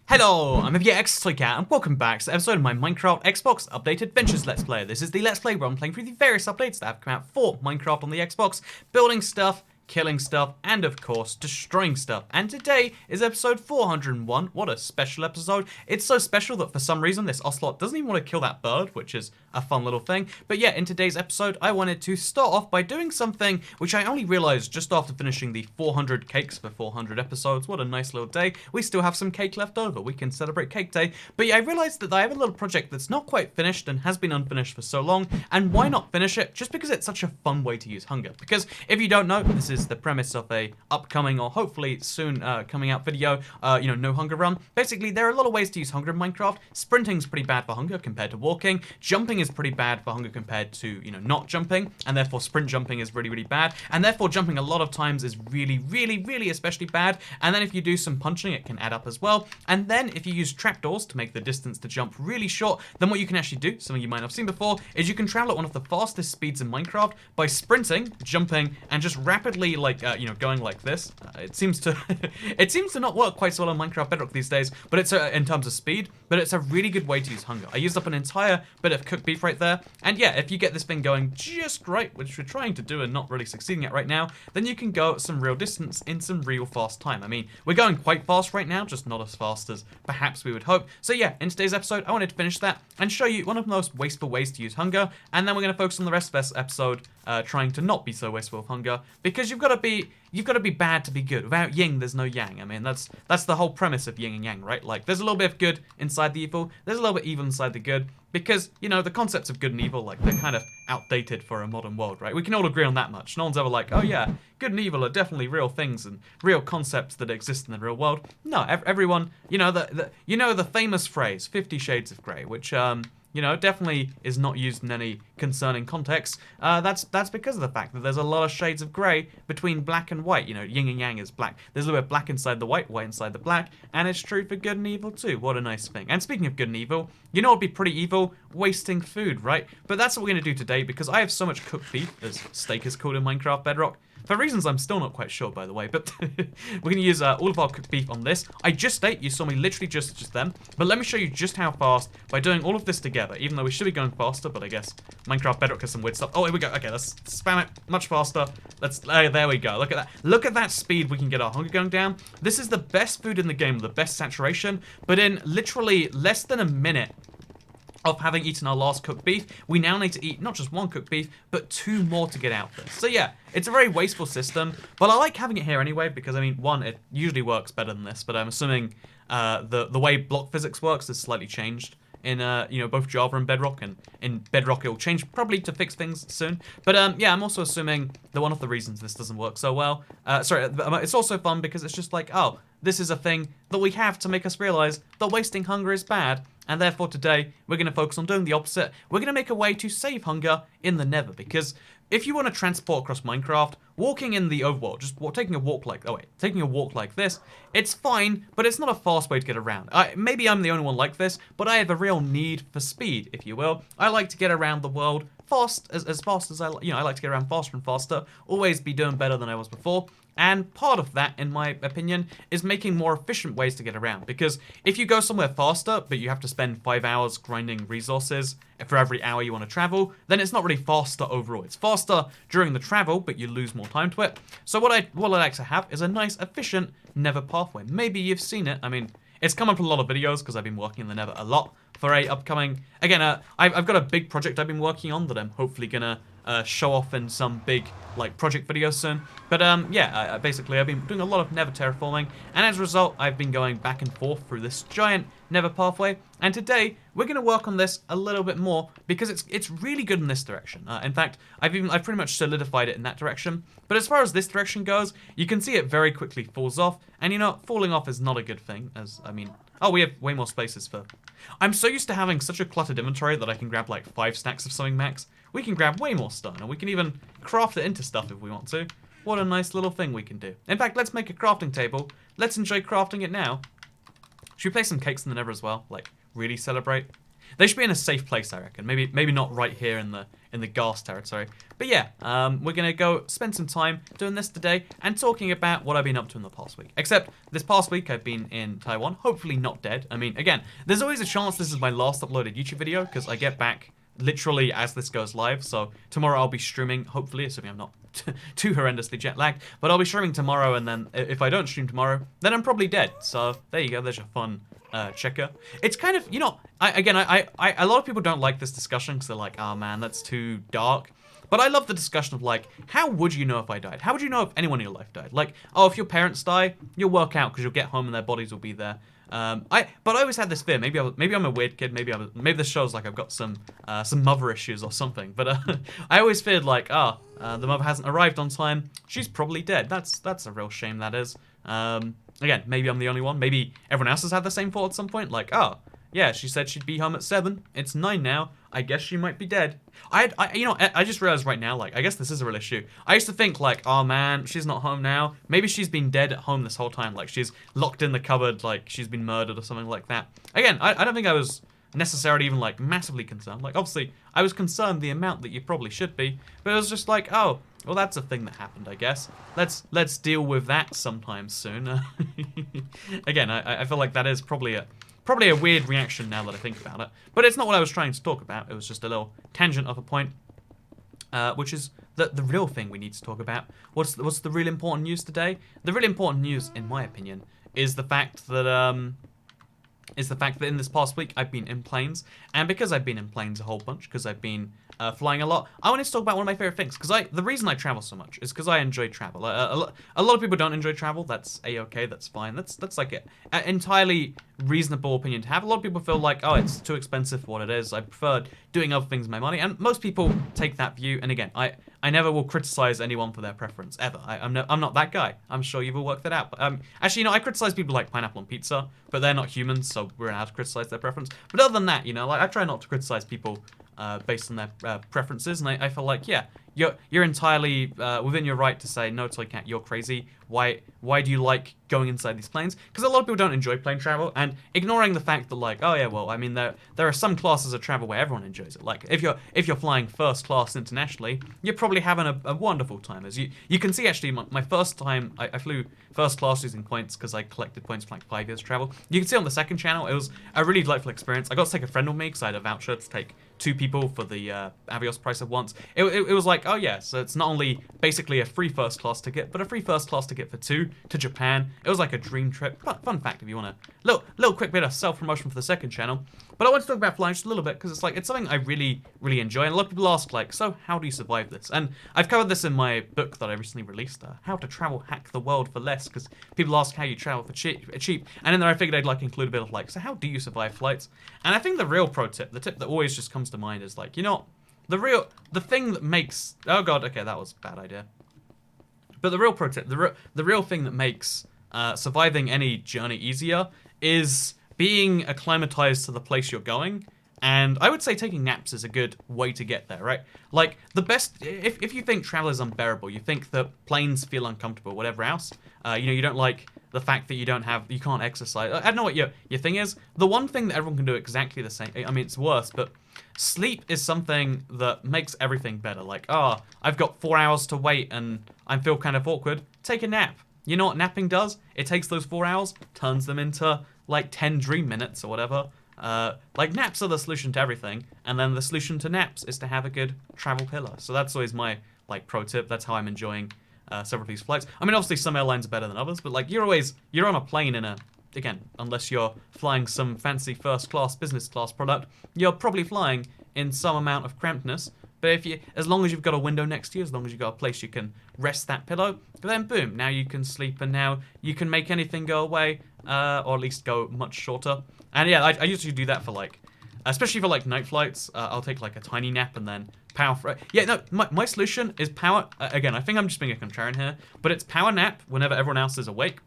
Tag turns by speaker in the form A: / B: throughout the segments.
A: Hello, I'm Toycat, and welcome back to the episode of my Minecraft Xbox Update Adventures Let's Play. This is the Let's Play where I'm playing through the various updates that have come out for Minecraft on the Xbox, building stuff, killing stuff, and of course, destroying stuff. And today is episode 401. What a special episode. It's so special that for some reason this ocelot doesn't even want to kill that bird, which is a fun little thing. But yeah, in today's episode, I wanted to start off by doing something which I only realized just after finishing the 400 cakes for 400 episodes. What a nice little day. We still have some cake left over. We can celebrate Cake Day. But yeah, I realized that I have a little project that's not quite finished and has been unfinished for so long. And why not finish it? Just because it's such a fun way to use hunger. Because if you don't know, this is the premise of a upcoming or hopefully soon coming out video, no hunger run. Basically, there are a lot of ways to use hunger in Minecraft. Sprinting's pretty bad for hunger compared to walking. Jumping is pretty bad for hunger compared to, not jumping, and therefore sprint jumping is really, really bad. And therefore jumping a lot of times is really, really, really especially bad. And then if you do some punching, it can add up as well. And then if you use trapdoors to make the distance to jump really short, then what you can actually do, something you might not have seen before, is you can travel at one of the fastest speeds in Minecraft by sprinting, jumping, and just rapidly going like this. It seems to it seems to not work quite so well on Minecraft Bedrock these days, but it's in terms of speed, but it's a really good way to use hunger. I used up an entire bit of cooked beef right there, and yeah, if you get this thing going just right, which we're trying to do and not really succeeding at right now, then you can go some real distance in some real fast time. I mean, we're going quite fast right now, just not as fast as perhaps we would hope. So yeah, in today's episode, I wanted to finish that and show you one of the most wasteful ways to use hunger, and then we're going to focus on the rest of this episode trying to not be so wasteful of hunger, because you've got to be bad to be good. Without yin, there's no yang. I mean, that's the whole premise of yin and yang, right? Like, there's a little bit of good inside the evil, there's a little bit evil inside the good, because, the concepts of good and evil, like, they're kind of outdated for a modern world, right? We can all agree on that much. No one's ever like, oh yeah, good and evil are definitely real things and real concepts that exist in the real world. No, everyone, the famous phrase, 50 Shades of Grey, which, definitely is not used in any concerning context. That's because of the fact that there's a lot of shades of grey between black and white. Yin and yang is black. There's a little bit of black inside the white inside the black, and it's true for good and evil too. What a nice thing. And speaking of good and evil, it'd be pretty evil? Wasting food, right? But that's what we're going to do today, because I have so much cooked beef, as steak is called in Minecraft Bedrock. For reasons I'm still not quite sure, by the way, but we're going to use all of our cooked beef on this. I just ate, you saw me literally just then, but let me show you just how fast by doing all of this together, even though we should be going faster, but I guess Minecraft Bedrock has some weird stuff. Oh, here we go. Okay, let's spam it much faster. There we go. Look at that. Look at that speed we can get our hunger going down. This is the best food in the game, the best saturation, but in literally less than a minute of having eaten our last cooked beef, we now need to eat not just one cooked beef, but 2 more to get out this. So yeah, it's a very wasteful system, but I like having it here anyway, because I mean, one, it usually works better than this, but I'm assuming the way block physics works is slightly changed in both Java and Bedrock, and in Bedrock it'll change probably to fix things soon. But yeah, I'm also assuming that one of the reasons this doesn't work so well, it's also fun because it's just like, oh, this is a thing that we have to make us realize that wasting hunger is bad. And therefore today, we're going to focus on doing the opposite. We're going to make a way to save hunger in the Nether, because if you want to transport across Minecraft, walking in the overworld, just taking a walk like this, it's fine, but it's not a fast way to get around. Maybe I'm the only one like this, but I have a real need for speed, if you will. I like to get around the world fast, as fast as I like to get around faster and faster, always be doing better than I was before. And part of that, in my opinion, is making more efficient ways to get around. Because if you go somewhere faster, but you have to spend 5 hours grinding resources for every hour you want to travel, then it's not really faster overall. It's faster during the travel, but you lose more time to it. So what I like to have is a nice, efficient Nether pathway. Maybe you've seen it. I mean, it's come up in a lot of videos because I've been working in the Nether a lot for a upcoming... Again, I've got a big project I've been working on that I'm hopefully gonna show off in some big project videos soon. But yeah, basically I've been doing a lot of Nether terraforming, and as a result I've been going back and forth through this giant Nether pathway. And today we're going to work on this a little bit more, because it's really good in this direction. In fact, I've pretty much solidified it in that direction. But as far as this direction goes, you can see it very quickly falls off, and falling off is not a good thing. Oh, we have way more spaces for... I'm so used to having such a cluttered inventory that I can grab like 5 stacks of something max. We can grab way more stone, and we can even craft it into stuff if we want to. What a nice little thing we can do. In fact, let's make a crafting table. Let's enjoy crafting it now. Should we play some cakes in the Nether as well? Like, really celebrate? They should be in a safe place, I reckon. Maybe not right here in the gas territory. But yeah, we're gonna go spend some time doing this today and talking about what I've been up to in the past week. Except this past week I've been in Taiwan, hopefully not dead. I mean, again, there's always a chance this is my last uploaded YouTube video because I get back literally as this goes live. So tomorrow I'll be streaming, hopefully, assuming I'm not too horrendously jet lagged. But I'll be streaming tomorrow, and then if I don't stream tomorrow, then I'm probably dead. So there you go. There's your fun checker. It's kind of, you know, a lot of people don't like this discussion because they're like, oh man, that's too dark. But I love the discussion of like, how would you know if I died? How would you know if anyone in your life died? Like, oh, if your parents die, you'll work out because you'll get home and their bodies will be there. But I always had this fear. Maybe I'm a weird kid. Maybe this shows like I've got some mother issues or something. But I always feared like, the mother hasn't arrived on time. She's probably dead. That's a real shame. That is. Again, maybe I'm the only one. Maybe everyone else has had the same thought at some point. Like, oh, yeah, she said she'd be home at 7. It's 9 now. I guess she might be dead. I just realized right now, like, I guess this is a real issue. I used to think, like, oh man, she's not home now. Maybe she's been dead at home this whole time. Like, she's locked in the cupboard, like, she's been murdered or something like that. Again, I don't think I was necessarily even, like, massively concerned. Like, obviously, I was concerned the amount that you probably should be. But it was just like, oh, well, that's a thing that happened, I guess. Let's deal with that sometime soon. Again, I feel like that is probably a weird reaction now that I think about it. But it's not what I was trying to talk about. It was just a little tangent of a point, which is the real thing we need to talk about. What's the real important news today? The really important news, in my opinion, is the fact that in this past week I've been in planes, and because I've been in planes a whole bunch, because I've been flying a lot, I wanted to talk about one of my favorite things. Because the reason I travel so much is because I enjoy travel. A lot of people don't enjoy travel. That's a-okay. That's fine. That's like an entirely reasonable opinion to have. A lot of people feel like, oh, it's too expensive for what it is. I prefer doing other things with my money, and most people take that view. And again, I never will criticize anyone for their preference ever. I'm not that guy. I'm sure you've all worked that out. But, actually, you know, I criticize people like pineapple on pizza, but they're not humans, so we're allowed to criticize their preference. But other than that, you know, like I try not to criticize people based on their preferences, and I feel like, yeah, you're entirely within your right to say, no, Toy Cat, you're crazy. Why do you like going inside these planes? Because a lot of people don't enjoy plane travel, and ignoring the fact that, like, oh yeah, well, I mean, there are some classes of travel where everyone enjoys it. Like, if you're flying first class internationally, you're probably having a wonderful time. As you can see, actually, my first time I flew first class using points because I collected points for like 5 years of travel. You can see on the second channel, it was a really delightful experience. I got to take a friend with me because I had a voucher to take 2 people for the Avios price of once. It was like, oh yeah, so it's not only basically a free first class ticket, but a free first class ticket for 2 to Japan. It was like a dream trip. Fun fact if you want a little quick bit of self-promotion for the second channel. But I want to talk about flying just a little bit because it's something I really, really enjoy. And a lot of people ask, like, so how do you survive this? And I've covered this in my book that I recently released, How to Travel Hack the World for Less, because people ask how you travel for cheap. And in there I figured I'd like include a bit of like, so how do you survive flights? And I think the real pro tip, the tip that always just comes to mind is like, you know, the thing that makes, oh god, okay, that was a bad idea. But the real pro tip, the real thing that makes surviving any journey easier is being acclimatized to the place you're going. And I would say taking naps is a good way to get there, right? Like, the best, if you think travel is unbearable, you think that planes feel uncomfortable, whatever else, you know, you don't like the fact that you can't exercise. I don't know what your thing is. The one thing that everyone can do exactly the same, I mean, it's worse, but sleep is something that makes everything better. Like, oh, I've got 4 hours to wait and I feel kind of awkward. Take a nap. You know what napping does? It takes those 4 hours, turns them into like 10 dream minutes or whatever. Like, naps are the solution to everything, and then the solution to naps is to have a good travel pillow. So that's always my, like, pro tip. That's how I'm enjoying several of these flights. I mean, obviously some airlines are better than others, but like, you're on a plane again, unless you're flying some fancy first class, business class product, you're probably flying in some amount of crampedness. But as long as you've got a window next to you, as long as you've got a place you can rest that pillow, then boom, now you can sleep, and now you can make anything go away, or at least go much shorter. And yeah, I usually do that for like, especially for like night flights. I'll take like a tiny nap and then power for it. Yeah, no, my solution is power. Again, I think I'm just being a contrarian here, but it's power nap whenever everyone else is awake.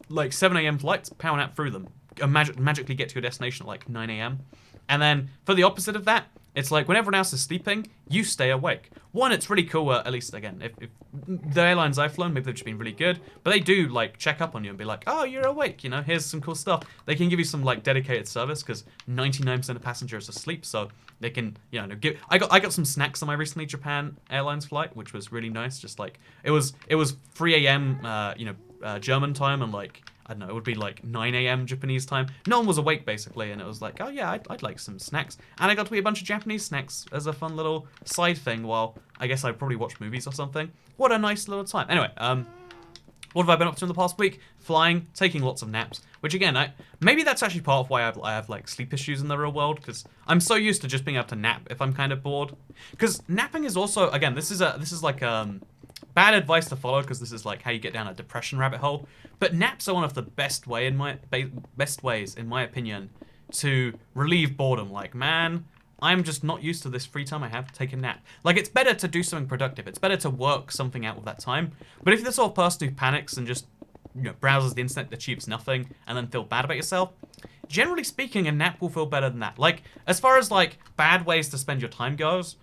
A: Like 7 a.m. flights, power nap through them. Magically get to your destination at like 9 a.m. And then for the opposite of that, it's like when everyone else is sleeping, you stay awake. One, it's really cool, at least, again, if the airlines I've flown, maybe they've just been really good, but they do, like, check up on you and be like, oh, you're awake, you know, here's some cool stuff. They can give you some, like, dedicated service, because 99% of passengers are asleep, so they can, you know, give... I got some snacks on my recently Japan Airlines flight, which was really nice, just, like, it was 3 a.m., German time, and, like, I don't know, it would be like 9 a.m. Japanese time. No one was awake, basically, and it was like, oh yeah, I'd like some snacks. And I got to eat a bunch of Japanese snacks as a fun little side thing while I guess I'd probably watch movies or something. What a nice little time. Anyway, what have I been up to in the past week? Flying, taking lots of naps, which again, maybe that's actually part of why I have like sleep issues in the real world, because I'm so used to just being able to nap if I'm kind of bored. Because napping is also, again, this is like bad advice to follow, because this is like how you get down a depression rabbit hole. But naps are one of the best ways, in my opinion, to relieve boredom. Like, man, I'm just not used to this free time I have to take a nap. Like, it's better to do something productive. It's better to work something out with that time. But if you're the sort of person who panics and just, you know, browses the internet, achieves nothing, and then feel bad about yourself, generally speaking, a nap will feel better than that. Like, as far as like bad ways to spend your time goes,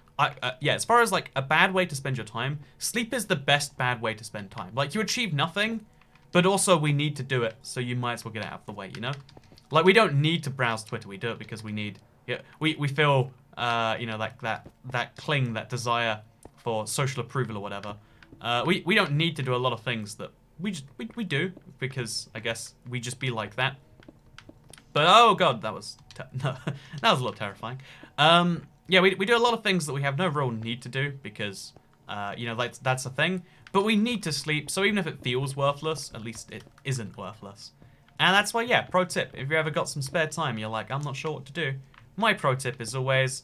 A: yeah, as far as like a bad way to spend your time, sleep is the best bad way to spend time. Like, you achieve nothing, but also we need to do it, so you might as well get it out of the way, you know? Like, we don't need to browse Twitter, we do it because we need, yeah, we feel, you know, like that cling, that desire for social approval or whatever. We don't need to do a lot of things that we do, because I guess we just be like that. But, oh god, that was a little terrifying. Yeah, we do a lot of things that we have no real need to do, because, you know, that's a thing. But we need to sleep, so even if it feels worthless, at least it isn't worthless. And that's why, yeah, pro tip, if you ever got some spare time, you're like, I'm not sure what to do, my pro tip is always,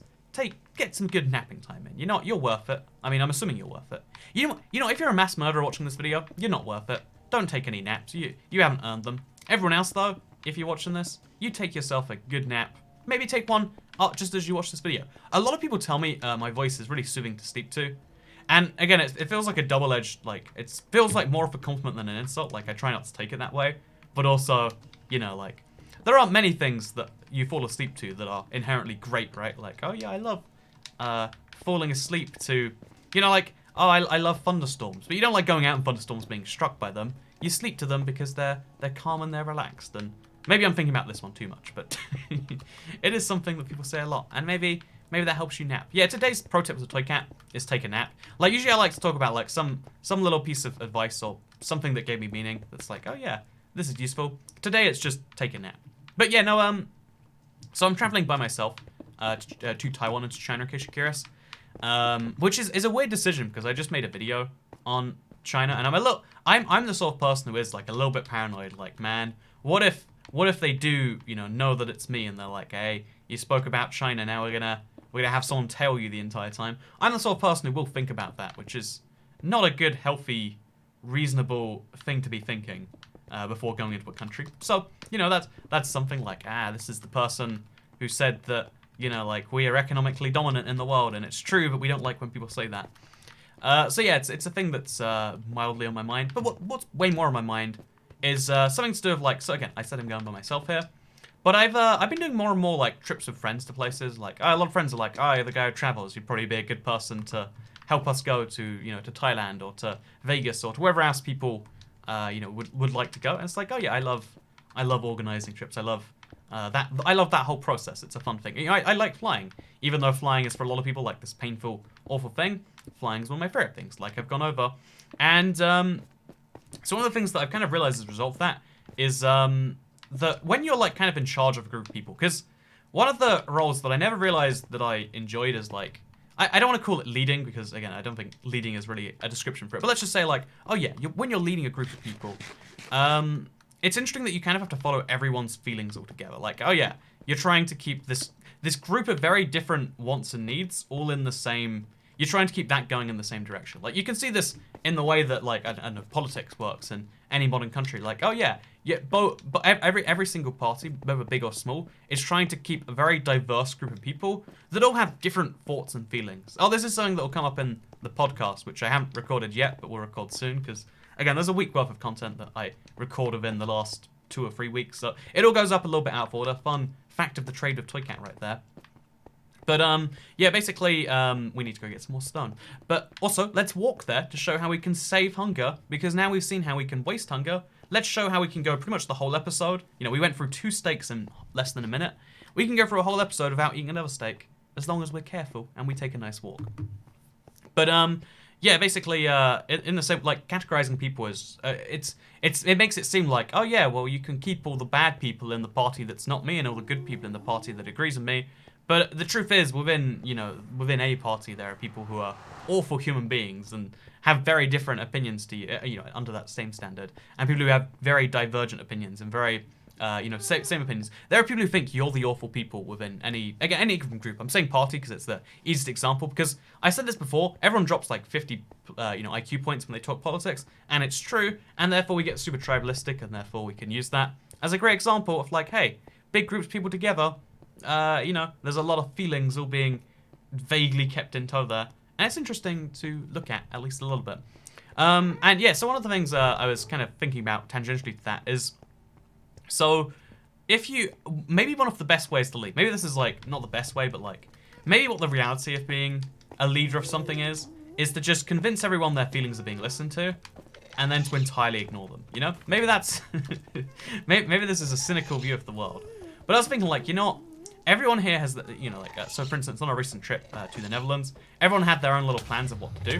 A: get some good napping time in. You know what, you're worth it. I mean, I'm assuming you're worth it. You know, if you're a mass murderer watching this video, you're not worth it. Don't take any naps, you haven't earned them. Everyone else, though, if you're watching this, you take yourself a good nap. Maybe take one just as you watch this video. A lot of people tell me my voice is really soothing to sleep to. And again, it feels like a double-edged, like, it feels like more of a compliment than an insult. Like, I try not to take it that way. But also, you know, like, there aren't many things that you fall asleep to that are inherently great, right? Like, oh yeah, I love falling asleep to, you know, like, oh, I love thunderstorms. But you don't like going out in thunderstorms being struck by them. You sleep to them because they're calm and they're relaxed. And maybe I'm thinking about this one too much, but it is something that people say a lot. And maybe that helps you nap. Yeah, today's pro tip as a toy cat is take a nap. Like, usually I like to talk about, like, some little piece of advice or something that gave me meaning that's like, oh yeah, this is useful. Today it's just take a nap. But yeah, no, so I'm traveling by myself to Taiwan and to China, in case you're curious. Which is a weird decision, because I just made a video on China, and I'm the sort of person who is, like, a little bit paranoid. Like, man, what if they do, you know that it's me, and they're like, hey, you spoke about China, now we're gonna have someone tell you the entire time. I'm the sort of person who will think about that, which is not a good, healthy, reasonable thing to be thinking before going into a country. So, you know, that's something like, this is the person who said that, you know, like, we are economically dominant in the world, and it's true, but we don't like when people say that. So yeah, it's a thing that's mildly on my mind. But what's way more on my mind is something to do with, like, so again, I said I'm going by myself here, but I've been doing more and more, like, trips with friends to places. Like, a lot of friends are like, oh, you're the guy who travels, you'd probably be a good person to help us go to, you know, to Thailand or to Vegas or to wherever else people, you know, would like to go. And it's like, oh yeah, I love organizing trips. I love that whole process. It's a fun thing. You know, I like flying, even though flying is for a lot of people like this painful, awful thing. Flying is one of my favorite things, like I've gone over. And so one of the things that I've kind of realized as a result of that is that when you're, like, kind of in charge of a group of people, because one of the roles that I never realized that I enjoyed is, like, I don't want to call it leading, because, again, I don't think leading is really a description for it, but let's just say, like, oh yeah, when you're leading a group of people, it's interesting that you kind of have to follow everyone's feelings all together. Like, oh yeah, you're trying to keep this group of very different wants and needs all in the same... You're trying to keep that going in the same direction. Like, you can see this in the way that, like, I don't know, politics works in any modern country. Like, oh yeah, but every single party, whether big or small, is trying to keep a very diverse group of people that all have different thoughts and feelings. Oh, this is something that will come up in the podcast, which I haven't recorded yet, but we'll record soon, because, again, there's a week worth of content that I record within the last 2 or 3 weeks, so it all goes up a little bit out of order. Fun fact of the trade with Toycat right there. But yeah, basically, we need to go get some more stone. But also, let's walk there to show how we can save hunger, because now we've seen how we can waste hunger. Let's show how we can go pretty much the whole episode. You know, we went through 2 steaks in less than a minute. We can go through a whole episode without eating another steak, as long as we're careful and we take a nice walk. But yeah, basically, in the same, like, categorizing people as it makes it seem like, oh yeah, well, you can keep all the bad people in the party that's not me and all the good people in the party that agrees with me. But the truth is, within a party, there are people who are awful human beings and have very different opinions to you, under that same standard, and people who have very divergent opinions and very, same opinions. There are people who think you're the awful people within any group. I'm saying party because it's the easiest example, because I said this before, everyone drops like 50, IQ points when they talk politics, and it's true, and therefore we get super tribalistic, and therefore we can use that as a great example of like, hey, big groups of people together, there's a lot of feelings all being vaguely kept in tow there. And it's interesting to look at least a little bit. And yeah, so one of the things I was kind of thinking about tangentially to that is, so maybe one of the best ways to lead, maybe this is like not the best way, but like maybe what the reality of being a leader of something is to just convince everyone their feelings are being listened to, and then to entirely ignore them, Maybe that's, maybe this is a cynical view of the world. But I was thinking like, everyone here has, so for instance, on a recent trip to the Netherlands, everyone had their own little plans of what to do.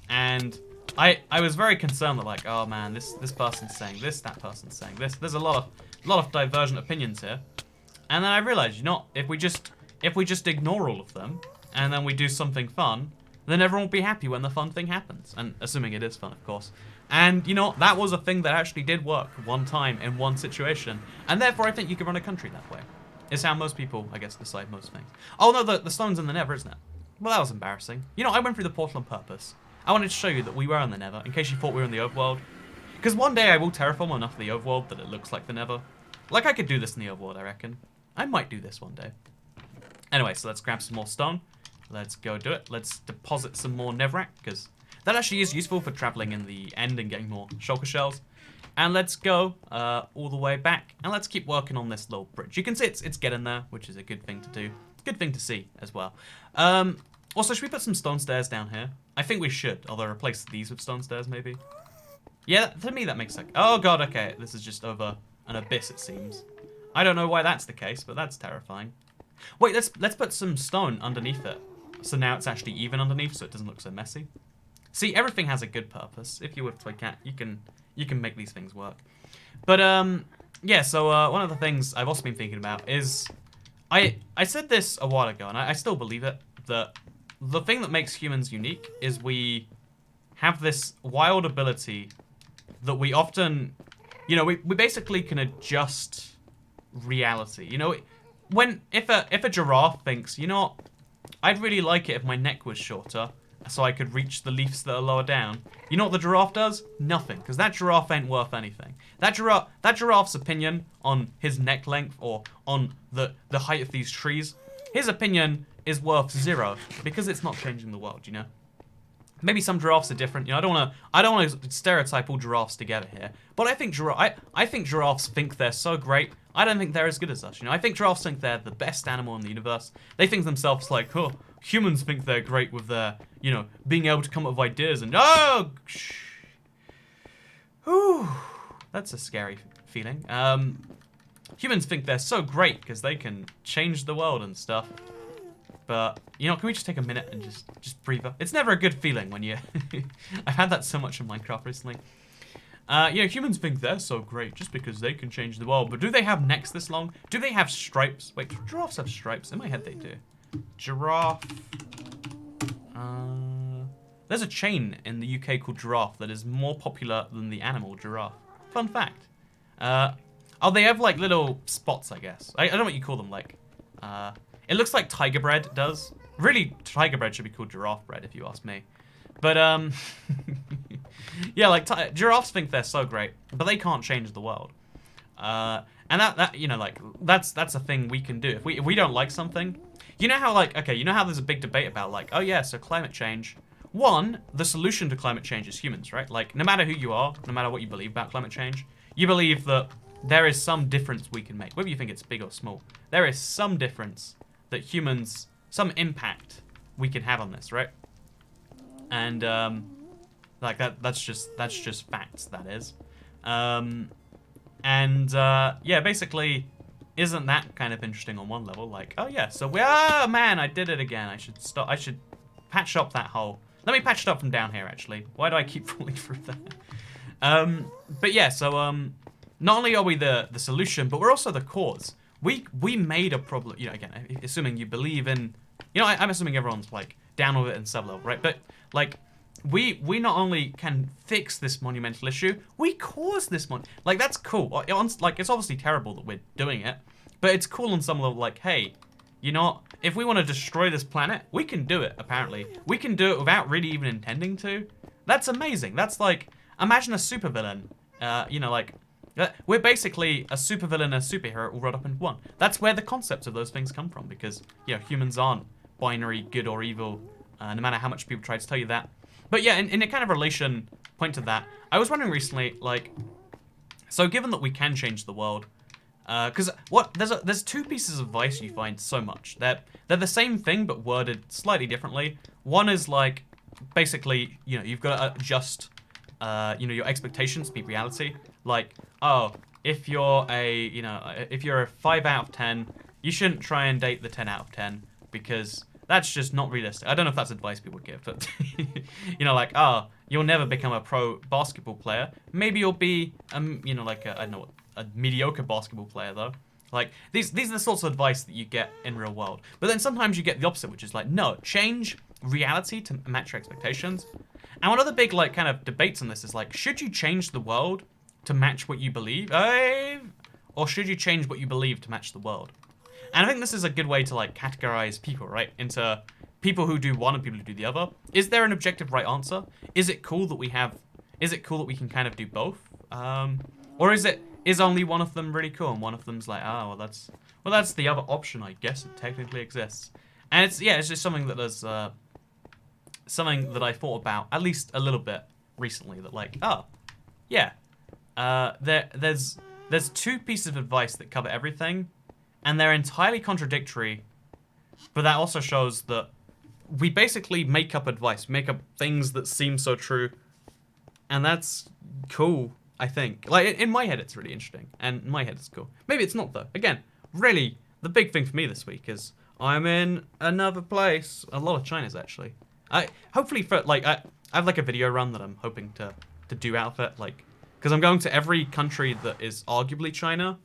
A: And I was very concerned that like, oh man, this person's saying this, that person's saying this. There's a lot of divergent opinions here. And then I realized, if we just ignore all of them and then we do something fun, then everyone will be happy when the fun thing happens. And assuming it is fun, of course. And that was a thing that actually did work one time in one situation. And therefore I think you can run a country that way. Is how most people, I guess, decide most things. Oh no, the stone's in the Nether, isn't it? Well, that was embarrassing. I went through the portal on purpose. I wanted to show you that we were in the Nether, in case you thought we were in the overworld. Because one day I will terraform enough of the overworld that it looks like the Nether. Like, I could do this in the overworld, I reckon. I might do this one day. Anyway, so let's grab some more stone. Let's go do it. Let's deposit some more netherrack, because that actually is useful for traveling in the end and getting more shulker shells. And let's go all the way back, and let's keep working on this little bridge. You can see it's getting there, which is a good thing to do. Good thing to see as well. Also, should we put some stone stairs down here? I think we should, although replace these with stone stairs, maybe. Yeah, to me that makes sense. Oh god, okay, this is just over an abyss, it seems. I don't know why that's the case, but that's terrifying. Wait, let's put some stone underneath it. So now it's actually even underneath, so it doesn't look so messy. See, everything has a good purpose. If you were to cat, you can make these things work. But yeah, so one of the things I've also been thinking about is, I said this a while ago, and I still believe it, that the thing that makes humans unique is we have this wild ability that we often, we basically can adjust reality. If a giraffe thinks, I'd really like it if my neck was shorter, so I could reach the leaves that are lower down. You know what the giraffe does? Nothing, because that giraffe ain't worth anything. That giraffe's opinion on his neck length or on the height of these trees, his opinion is worth 0 because it's not changing the world, Maybe some giraffes are different. I don't want to stereotype all giraffes together here, but I think giraffes think they're so great. I don't think they're as good as us. I think giraffes think they're the best animal in the universe. They think themselves like, oh, humans think they're great with their, being able to come up with ideas and whew, that's a scary feeling. Humans think they're so great because they can change the world and stuff. But, can we just take a minute and just breathe up? It's never a good feeling when you... I've had that so much in Minecraft recently. Humans think they're so great just because they can change the world. But do they have necks this long? Do they have stripes? Wait, giraffes have stripes? In my head they do. Giraffe... there's a chain in the UK called Giraffe that is more popular than the animal giraffe. Fun fact. Oh, they have like little spots, I guess. I don't know what you call them, like... It looks like tiger bread does. Really, tiger bread should be called giraffe bread, if you ask me. But, yeah, like, giraffes think they're so great, but they can't change the world. And that's a thing we can do. If we don't like something, how, like, okay, how there's a big debate about, like, oh, yeah, so climate change. One, the solution to climate change is humans, right? Like, no matter who you are, no matter what you believe about climate change, you believe that there is some difference we can make. Whether you think it's big or small, there is some difference that humans some impact we can have on this, right? And like that's just facts, that is. Yeah, basically, isn't that kind of interesting on one level? Like, oh yeah, so man, I did it again. I should patch up that hole. Let me patch it up from down here, actually. Why do I keep falling through that? But yeah, so not only are we the solution, but we're also the cause. We made a problem. You know, again, assuming you believe in, you know, I'm assuming everyone's like down with it in sub level, right? But like, we not only can fix this monumental issue, we cause this like, that's cool. Like, it's obviously terrible that we're doing it, but it's cool on some level. Like, hey, you know what? If we want to destroy this planet, we can do it. Apparently, we can do it without really even intending to. That's amazing. That's like, imagine a supervillain. You know, like, we're basically a supervillain and a superhero all rolled up into one. That's where the concepts of those things come from, because, you know, humans aren't binary good or evil, no matter how much people try to tell you that. But yeah, in a kind of relation point to that, I was wondering recently, like, so given that we can change the world, because there's two pieces of advice you find so much. They're the same thing but worded slightly differently. One is like, basically, you know, you've got to adjust, you know, your expectations to meet reality. Like, oh, if you're a 5 out of 10, you shouldn't try and date the 10 out of 10 because that's just not realistic. I don't know if that's advice people give, but you know, like, oh, you'll never become a pro basketball player. Maybe you'll be, you know, like I don't know, a mediocre basketball player though. Like, these are the sorts of advice that you get in real world. But then sometimes you get the opposite, which is like, no, change reality to match your expectations. And one of the big like kind of debates on this is like, should you change the world to match what you believe, or should you change what you believe to match the world? And I think this is a good way to like categorize people, right, into people who do one and people who do the other. Is there an objective right answer? Is it cool that we can kind of do both? Or is only one of them really cool and one of them's like, oh, well that's the other option, I guess it technically exists. And it's just something that there's something that I thought about at least a little bit recently, that like, oh, yeah, there's two pieces of advice that cover everything, and they're entirely contradictory, but that also shows that we basically make up advice, make up things that seem so true, and that's cool, I think. Like, in my head, it's really interesting, and in my head, it's cool. Maybe it's not, though. Again, really, the big thing for me this week is I'm in another place. A lot of China's, actually. Hopefully, I have, like, a video run that I'm hoping to do out of it, like, because I'm going to every country that is arguably China,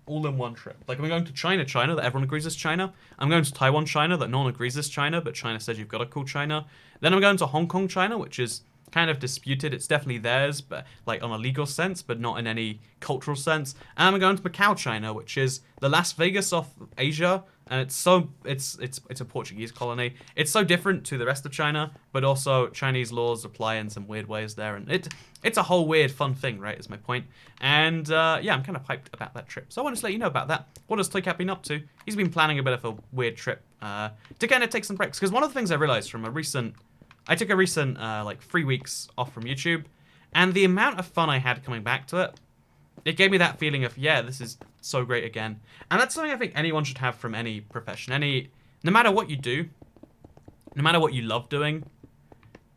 A: all in one trip. Like, I'm going to China, that everyone agrees is China. I'm going to Taiwan, China, that no one agrees is China, but China says you've got to call China. Then I'm going to Hong Kong, China, which is kind of disputed. It's definitely theirs, but like on a legal sense, but not in any cultural sense. And I'm going to Macau, China, which is the Las Vegas of Asia, and it's a Portuguese colony. It's so different to the rest of China, but also Chinese laws apply in some weird ways there, and it's a whole weird fun thing, right, is my point. And yeah, I'm kind of hyped about that trip, so I wanted to let you know about that. What has Toycat been up to? He's been planning a bit of a weird trip to kind of take some breaks, because one of the things I realized from I took a recent like 3 weeks off from YouTube, and the amount of fun I had coming back to it gave me that feeling of, yeah, this is so great again. And that's something I think anyone should have from any profession. No matter what you do, no matter what you love doing,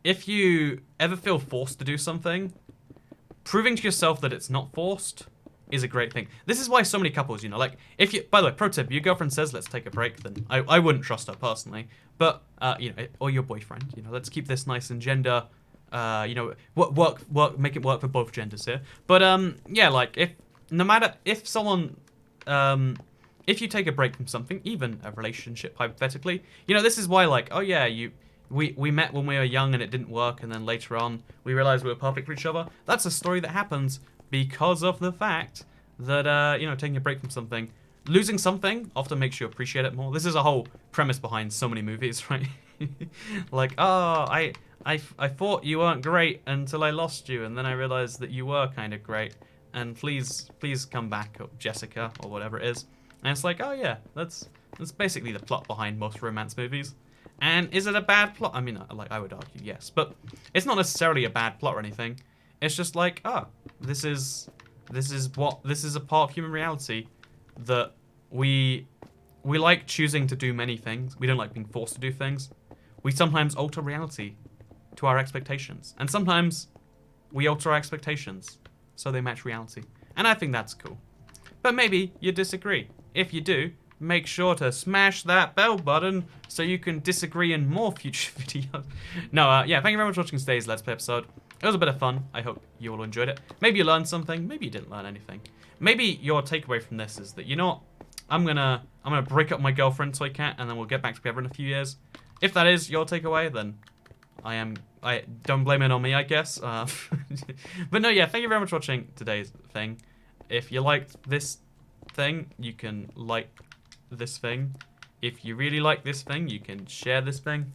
A: if you ever feel forced to do something, proving to yourself that it's not forced is a great thing. This is why so many couples, you know, like, if you, by the way, pro tip, your girlfriend says, let's take a break, then I wouldn't trust her personally, but, you know, or your boyfriend, you know, let's keep this nice and gender, you know, make it work for both genders here. But, yeah, like, if someone, if you take a break from something, even a relationship, hypothetically, you know, this is why, like, oh yeah, we met when we were young and it didn't work, and then later on, we realized we were perfect for each other. That's a story that happens because of the fact that, you know, taking a break from something, losing something often makes you appreciate it more. This is a whole premise behind so many movies, right? Like, oh, I thought you weren't great until I lost you, and then I realized that you were kind of great, and please come back, or Jessica, or whatever it is. And it's like, oh yeah, that's basically the plot behind most romance movies. And is it a bad plot? I mean, like, I would argue yes, but it's not necessarily a bad plot or anything. It's just like, oh, this is a part of human reality that we We like choosing to do many things. We don't like being forced to do things. We sometimes alter reality to our expectations. And sometimes we alter our expectations so they match reality. And I think that's cool. But maybe you disagree. If you do, make sure to smash that bell button so you can disagree in more future videos. No, yeah, thank you very much for watching today's Let's Play episode. It was a bit of fun. I hope you all enjoyed it. Maybe you learned something. Maybe you didn't learn anything. Maybe your takeaway from this is that, you know what? I'm gonna break up my girlfriend, Toy Cat, and then we'll get back together in a few years. If that is your takeaway, then I don't blame it on me, I guess. But no, yeah, thank you very much for watching today's thing. If you liked this thing, you can like this thing. If you really like this thing, you can share this thing.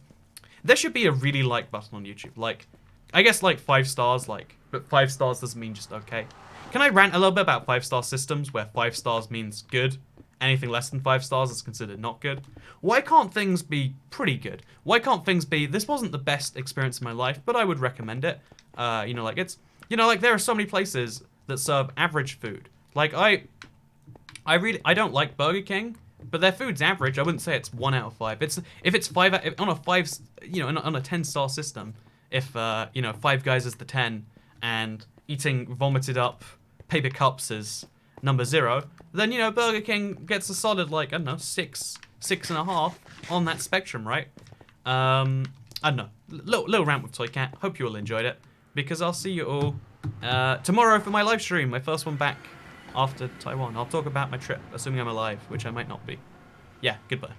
A: There should be a really like button on YouTube. Like, I guess like 5 stars, like, but 5 stars doesn't mean just okay. Can I rant a little bit about 5-star systems where 5 stars means good? Anything less than 5 stars is considered not good. Why can't things be pretty good? Why can't things be, this wasn't the best experience in my life, but I would recommend it. You know, like it's, you know, like there are so many places that serve average food. Like I don't like Burger King, but their food's average. I wouldn't say it's 1 out of 5. If it's 5 on a 5, you know, on a 10-star system. If you know, 5 Guys is the 10 and eating vomited up paper cups is number 0, then, you know, Burger King gets a solid, like, I don't know, 6.5 on that spectrum, right? I don't know. Little rant with Toy Cat. Hope you all enjoyed it, because I'll see you all tomorrow for my live stream, my first one back after Taiwan. I'll talk about my trip, assuming I'm alive, which I might not be. Yeah, goodbye.